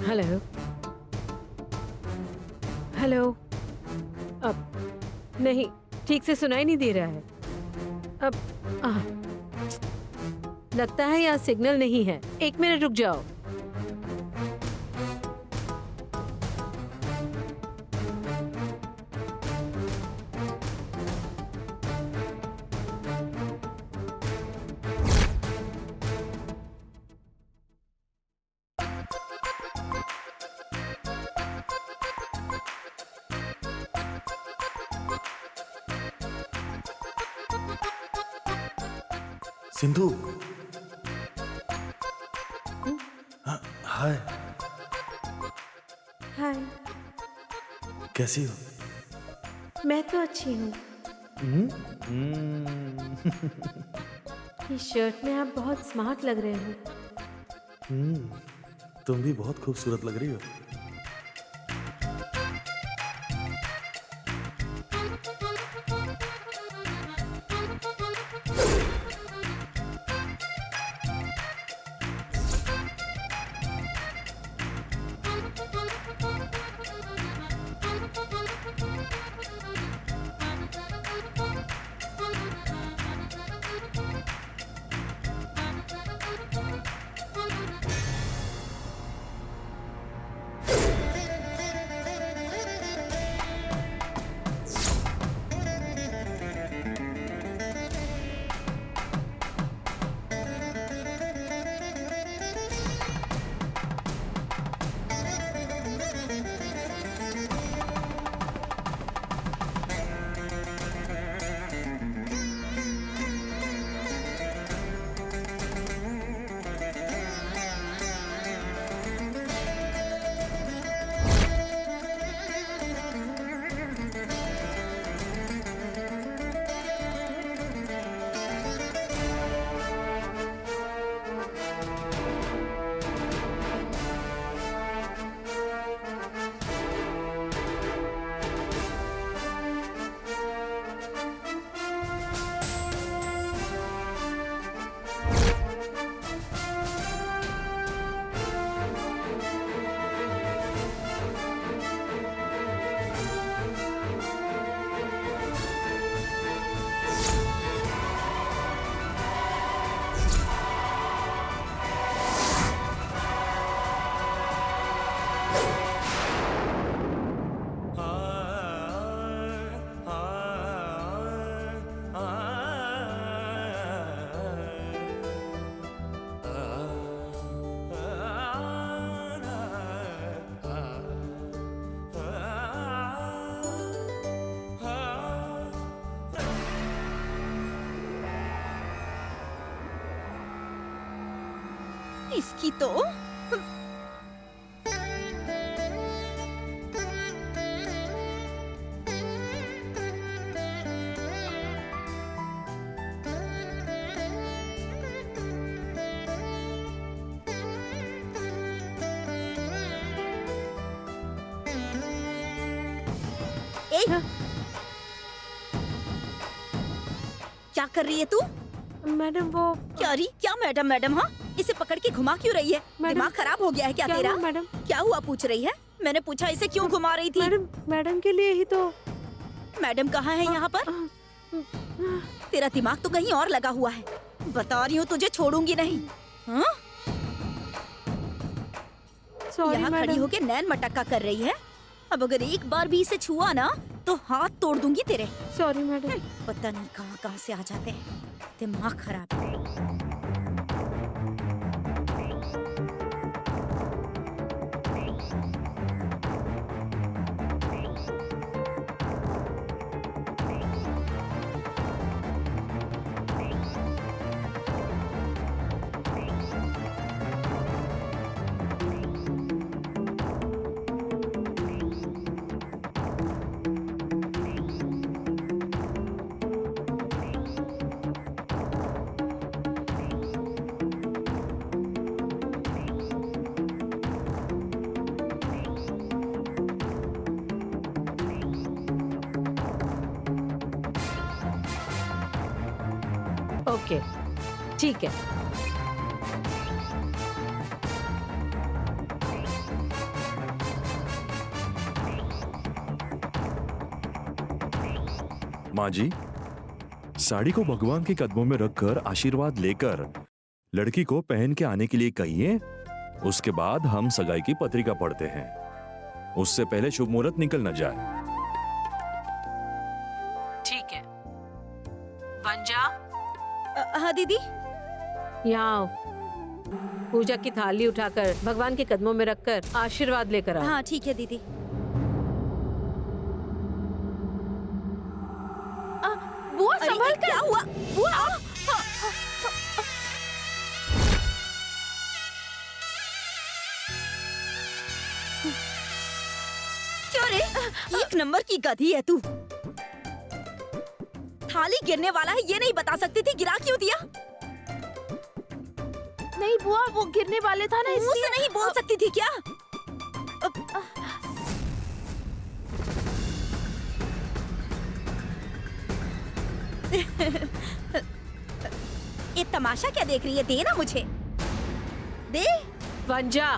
Hello. Hello. अब नहीं, ठीक से सुनाई नहीं दे रहा है। अब लगता है यहाँ सिग्नल नहीं है। 1 मिनट रुक जाओ। सिंधु। हम्म? हाँ, हाय। हाय। कैसी हो? मैं तो अच्छी हूँ। इस शर्ट में आप बहुत स्मार्ट लग रहे हो। तुम भी बहुत खूबसूरत लग रही हो। इसकी तो ए, क्या कर रही है तू? मैडम वो क्या रही? क्या मैडम मैडम? हाँ, इसे पकड़ के घुमा क्यों रही है? मैडम, दिमाग खराब हो गया है क्या तेरा? हुआ मैडम? क्या हुआ पूछ रही है? मैंने पूछा इसे क्यों घुमा रही थी? मैडम के लिए ही तो। मैडम कहाँ है यहाँ पर? तेरा दिमाग तो कहीं और लगा हुआ है। बता रही हूँ तुझे छोड़ूंगी नहीं। हाँ? सॉरी यहाँ खड़ी मैडम। होके नैन मटक्का कर रही है। अब अगर एक बार भी इसे छुआ ना तो हाथ तोड़ दूंगी तेरे। Sorry madam. पता नहीं कहाँ कहाँ से आ जाते हैं। दिमाग खराब है। ओके, ठीक है। माँ जी, साड़ी को भगवान के कदमों में रखकर आशीर्वाद लेकर लड़की को पहन के आने के लिए कहिए। उसके बाद हम सगाई की पत्रिका पढ़ते हैं। उससे पहले शुभ मुहूर्त निकल न जाए। ठीक है। वंजा, हाँ दीदी। यहाँ आओ। पूजा की थाली उठाकर भगवान के कदमों में रखकर आशीर्वाद लेकर आओ। हाँ ठीक है दीदी। बुआ अरे, संभल कर। क्या हुआ? बुआ! क्यों रे? एक नंबर की गधी है तू। थाली गिरने वाला है ये नहीं बता सकती थी, गिरा क्यों दिया? नहीं बुआ, वो गिरने वाले था ना, मुंह से इसलिए। नहीं बोल सकती थी क्या? ये तमाशा क्या देख रही है? दे ना मुझे, दे। वंजा,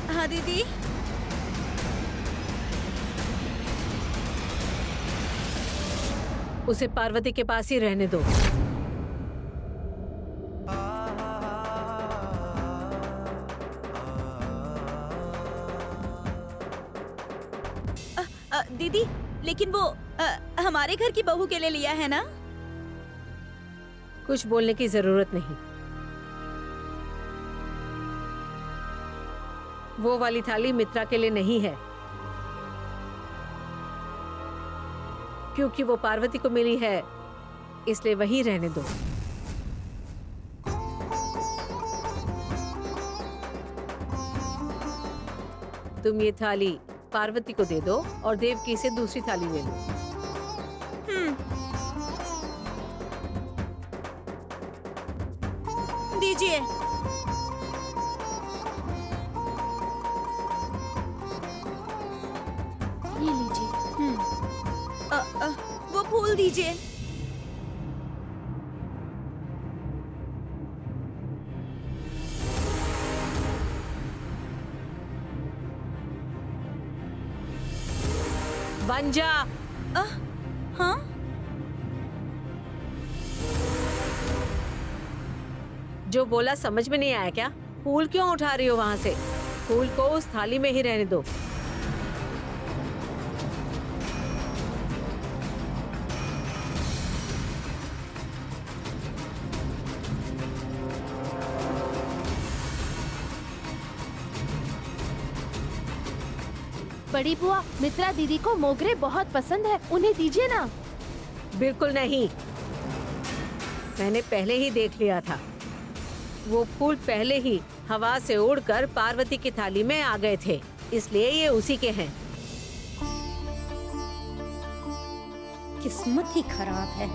हाँ दीदी। उसे पार्वती के पास ही रहने दो। दीदी, लेकिन वो हमारे घर की बहू के लिए लिया है ना? कुछ बोलने की जरूरत नहीं। वो वाली थाली मित्रा के लिए नहीं है, क्योंकि वो पार्वती को मिली है, इसलिए वहीं रहने दो। तुम ये थाली पार्वती को दे दो और देवकी से दूसरी थाली ले लो। दीजिए। ये लीजिए। वो फूल दीजिए। वंजा, हाँ? जो बोला समझ में नहीं आया क्या? फूल क्यों उठा रही हो वहां से? फूल को उस थाली में ही रहने दो। बड़ी बुआ, मित्रा दीदी को मोगरे बहुत पसंद है, उन्हें दीजिए ना। बिल्कुल नहीं, मैंने पहले ही देख लिया था। वो फूल पहले ही हवा से उड़कर पार्वती की थाली में आ गए थे, इसलिए ये उसी के हैं। किस्मत ही खराब है।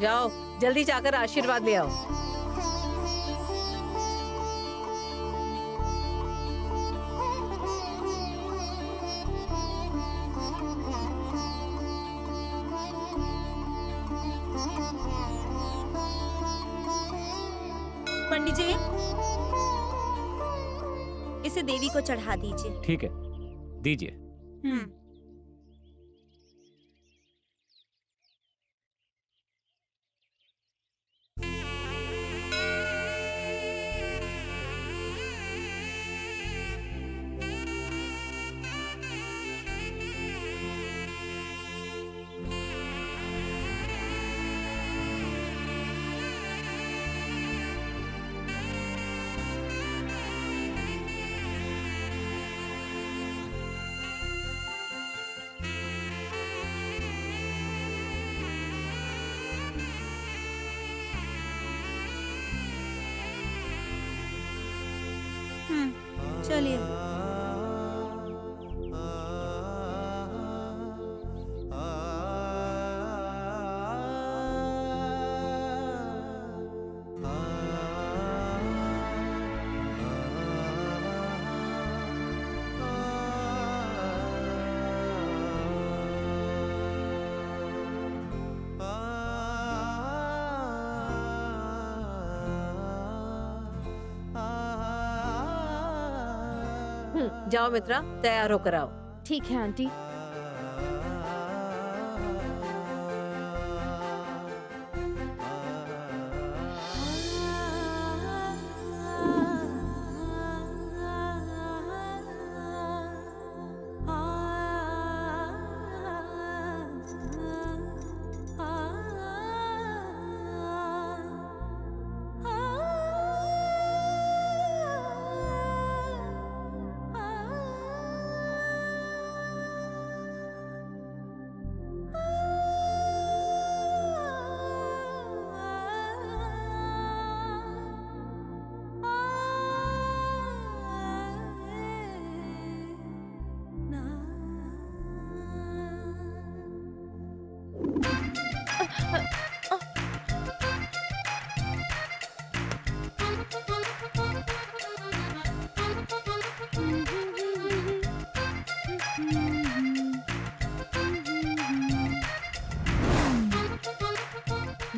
जाओ, जल्दी जाकर आशीर्वाद ले आओ। पंडित जी, इसे देवी को चढ़ा दीजिए। ठीक है, दीजिए। चलिए। जाओ मित्रा, तैयार होकर आओ। ठीक है आंटी।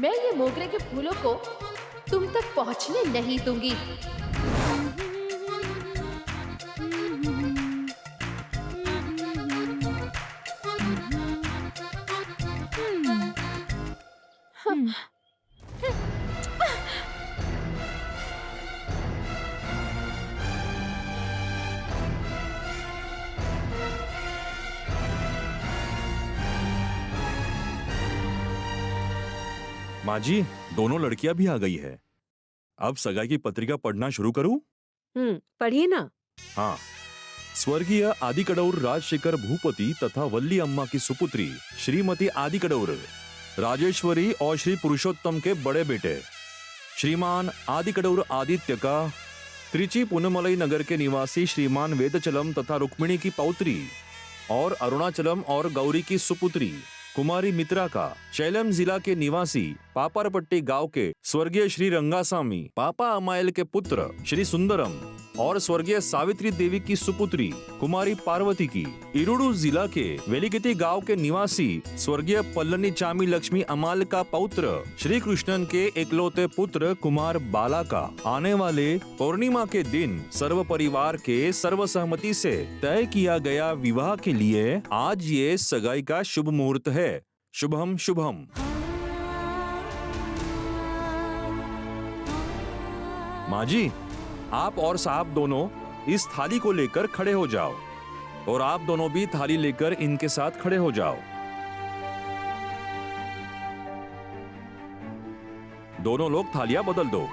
मैं ये मोगरे के फूलों को तुम तक पहुंचने नहीं दूंगी। माँ जी, दोनों लड़कियां भी आ गई है। अब सगाई की पत्रिका पढ़ना शुरू करूं? पढ़िए ना। हाँ। स्वर्गीय आदिकडौर राजशेखर भूपति तथा वल्ली अम्मा की सुपुत्री श्रीमती आदिकडौर राजेश्वरी और श्री पुरुषोत्तम के बड़े बेटे श्रीमान आदिकडौर आदित्य का त्रिची पुनमलई नगर के निवासी श्रीमान वेदचलम तथा रुक्मिणी की पौत्री और अरुणाचलम और गौरी की सुपुत्री कुमारी मित्रा का शैलम जिला के निवासी पापरपट्टी गांव के स्वर्गीय श्री रंगासामी पापा अमायल के पुत्र श्री सुंदरम और स्वर्गीय सावित्री देवी की सुपुत्री कुमारी पार्वती की इरुडू जिला के वेलिगिति गांव के निवासी स्वर्गीय पल्लनी चामी लक्ष्मी अमाल का पौत्र श्री कृष्णन के एकलौते पुत्र कुमार बाला का आने वाले पूर्णिमा के दिन सर्व परिवार के सर्वसहमति से तय किया गया विवाह के लिए आज ये सगाई का शुभ मुहूर्त है। शुभम शुभम। माँ जी, आप और साहब दोनों इस थाली को लेकर खड़े हो जाओ और आप दोनों भी थाली लेकर इनके साथ खड़े हो जाओ। दोनों लोग थालियां बदल दो।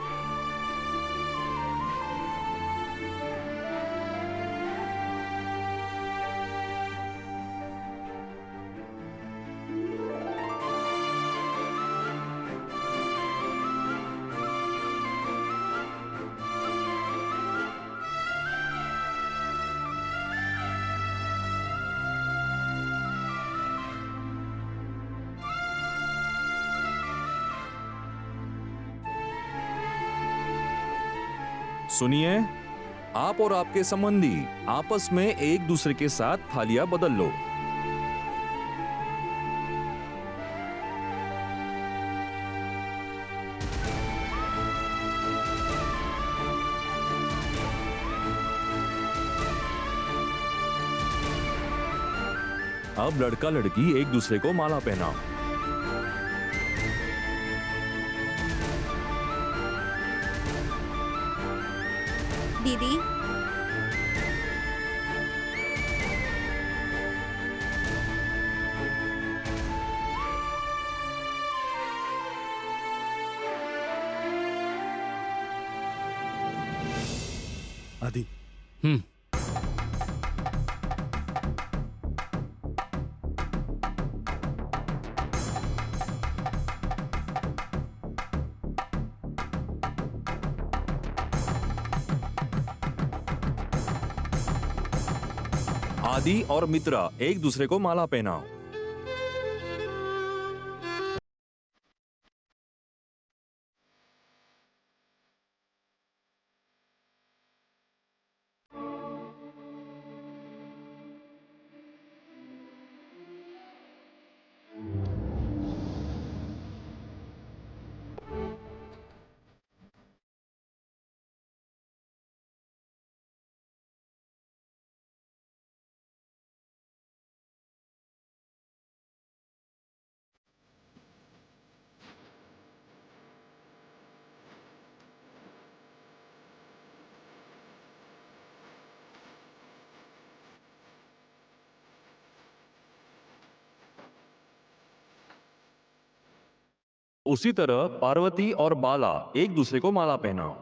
सुनिए, आप और आपके संबंधी आपस में एक दूसरे के साथ थालियां बदल लो। अब लड़का लड़की एक दूसरे को माला पहनाओ। दीदी, आदि। आदि और मित्रा एक दूसरे को माला पहनाओ। उसी तरह पार्वती और बाला एक दूसरे को माला पहनाओ।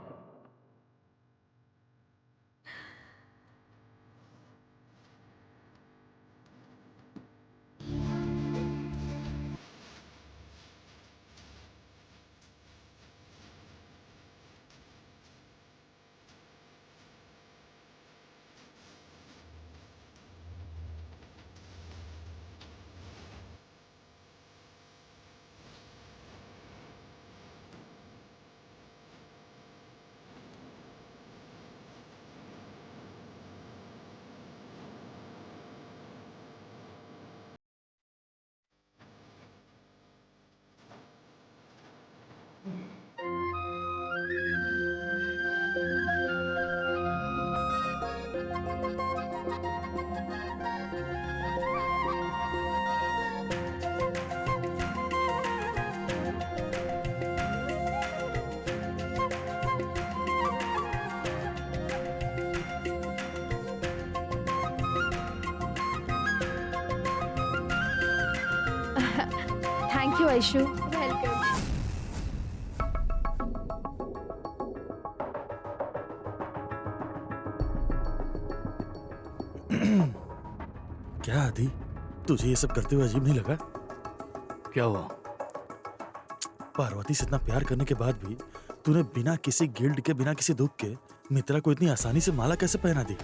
Thank you Ayshu. वेलकम। क्या आदि, तुझे ये सब करते हुए अजीब नहीं लगा? क्या हुआ? पार्वती से इतना प्यार करने के बाद भी तूने बिना किसी गिल्ड के, बिना किसी दुख के मित्रा को इतनी आसानी से माला कैसे पहना दी?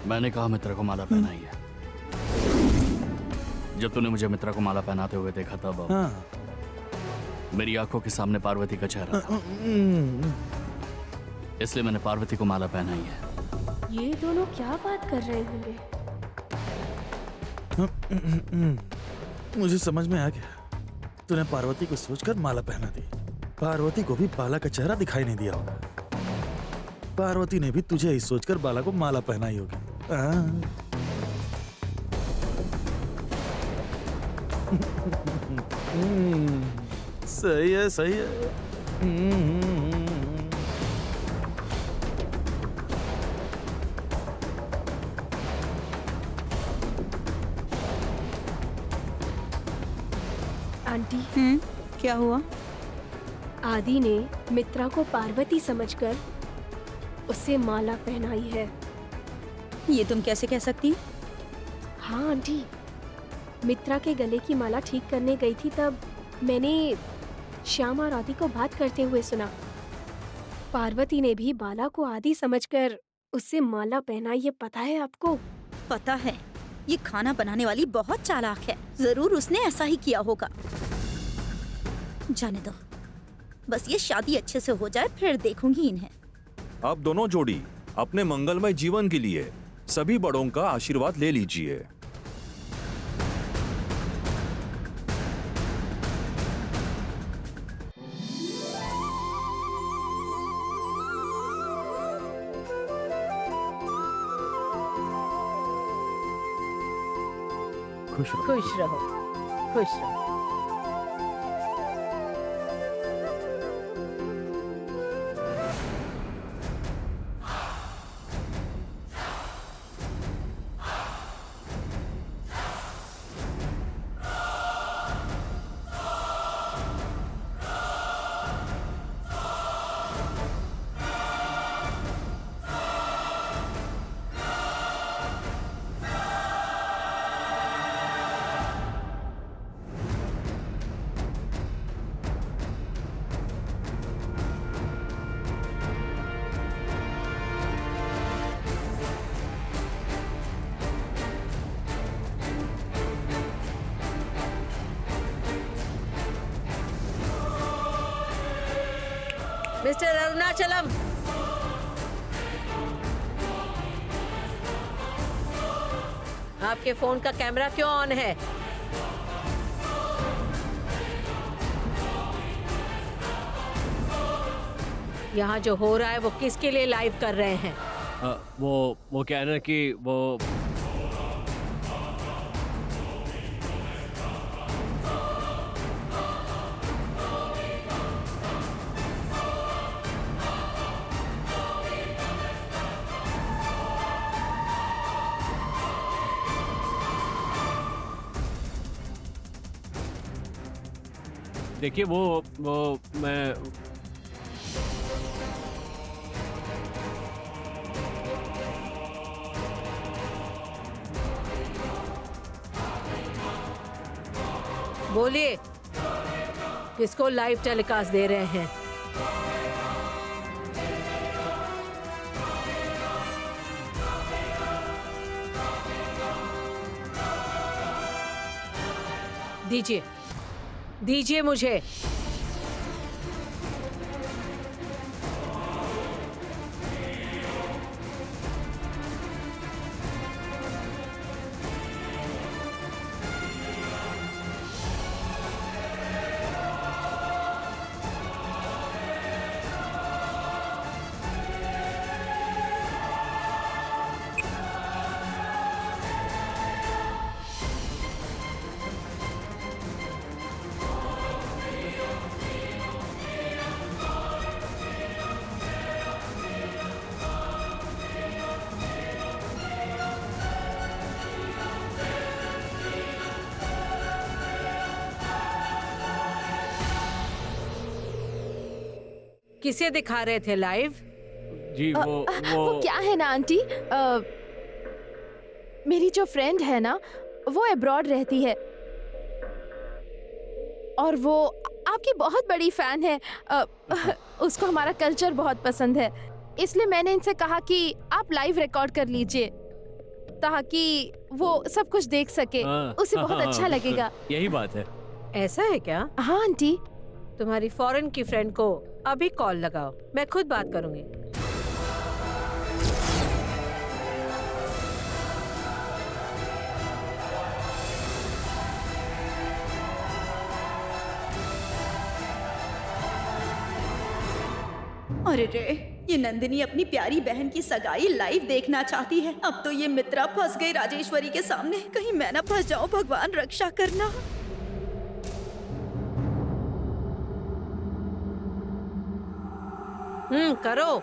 मैंने कहा मित्रा को माला पहनाई है। जब तूने मुझे मित्रा को माला पहनाते हुए देखा तब हाँ। मेरी आंखों के सामने पार्वती का चेहरा था, इसलिए मैंने पार्वती को माला पहनाई है। ये दोनों क्या बात कर रहे होंगे? मुझे समझ में आ गया, तूने पार्वती को सोचकर माला पहना दी। पार्वती को भी बाला का चेहरा दिखाई नहीं दिया होगा। पार्वती ने भी तुझे ही सोचकर बाला को माला पहनाई होगी। सही है, सही है। आंटी, क्या हुआ? आदि ने मित्रा को पार्वती समझकर उसे माला पहनाई है। ये तुम कैसे कह सकती? हाँ आंटी, मित्रा के गले की माला ठीक करने गई थी तब मैंने श्याम और आदि को बात करते हुए सुना। पार्वती ने भी बाला को आदि समझकर उससे माला पहनाई, ये पता है आपको? पता है, ये खाना बनाने वाली बहुत चालाक है। जरूर उसने ऐसा ही किया होगा। जाने दो, बस ये शादी अच्छे से हो जाए फिर देखूंगी इन्हें। अब दोनों जोड़ी अपने मंगलमय जीवन के लिए सभी बड़ों का आशीर्वाद ले लीजिए। खुश रहो। खुश रहो, खुश रहो। मिस्टर अरुणाचलम, आपके फोन का कैमरा क्यों ऑन है? यहाँ जो हो रहा है वो किसके लिए लाइव कर रहे हैं? वो कह रहे हैं कि वो देखिए वो मैं बोलिए, किसको लाइव टेलीकास्ट दे रहे हैं? दीजिए, दीजिए मुझे। किसे दिखा रहे थे लाइव? जी वो क्या है ना आंटी, मेरी जो फ्रेंड है ना वो अब्रॉड रहती है और वो आपकी बहुत बड़ी फैन है। उसको हमारा कल्चर बहुत पसंद है, इसलिए मैंने इनसे कहा कि आप लाइव रिकॉर्ड कर लीजिए ताकि वो सब कुछ देख सके। उसे बहुत अच्छा लगेगा। यही बात है। ऐसा है क्या? हाँ आंटी। तुम्हारी फॉरेन की फ्रेंड को अभी कॉल लगाओ, मैं खुद बात करूंगी। अरे रे, ये नंदिनी अपनी प्यारी बहन की सगाई लाइव देखना चाहती है। अब तो ये मित्रा फंस गई राजेश्वरी के सामने। कहीं मैं ना फंस जाऊं, भगवान रक्षा करना। करो।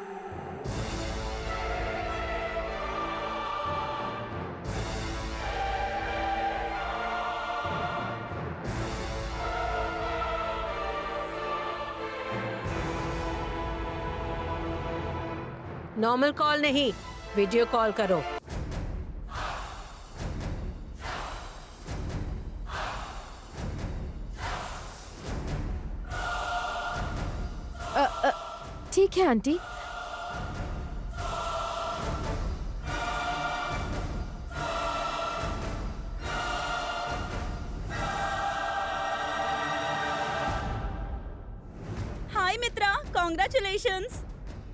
नॉर्मल कॉल नहीं, वीडियो कॉल करो। ठीक है आंटी। हाय मित्रा, कॉन्ग्रेचुलेशंस।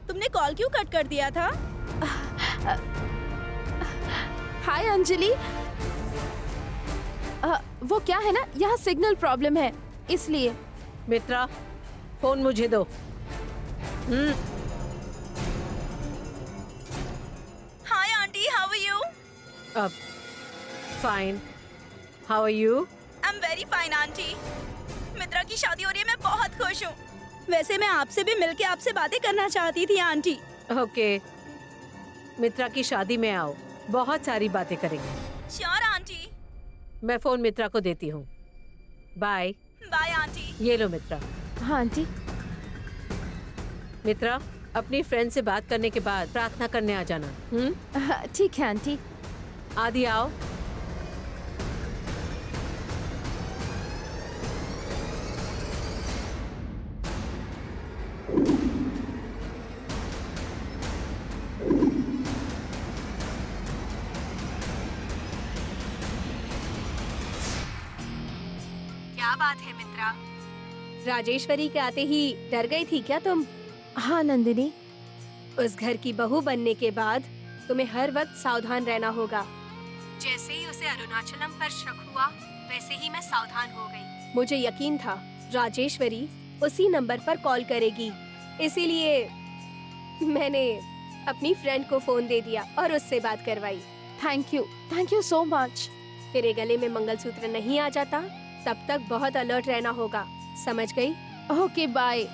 तुमने कॉल क्यों कट कर दिया था? हाय अंजलि। वो क्या है ना, यहाँ सिग्नल प्रॉब्लम है इसलिए। मित्रा, फोन मुझे दो। Hi aunty, how are you? अब fine, how are you? I am very fine aunty. Mitra की शादी हो रही है, मैं बहुत खुश हूँ। वैसे मैं आपसे भी मिलके आपसे बातें करना चाहती थी आंटी। ओके, मित्रा की शादी में आओ, बहुत सारी बातें करेंगे। Sure aunty. मैं फोन मित्रा को देती हूँ। बाय। Bye aunty. ये लो मित्रा। हाँ आंटी। मित्रा, अपनी फ्रेंड से बात करने के बाद प्रार्थना करने आ जाना। ठीक है आंटी। आदि आओ। क्या बात है मित्रा? राजेश्वरी के आते ही डर गई थी क्या तुम? हाँ नंदिनी। उस घर की बहू बनने के बाद तुम्हें हर वक्त सावधान रहना होगा। जैसे ही उसे अरुणाचलम पर शक हुआ, वैसे ही मैं सावधान हो गई। मुझे यकीन था राजेश्वरी उसी नंबर पर कॉल करेगी, इसीलिए मैंने अपनी फ्रेंड को फोन दे दिया और उससे बात करवाई। Thank you so much. तेरे गले में मंगलसूत्र नहीं आ जाता तब तक बहुत अलर्ट रहना होगा, समझ गई? Okay bye.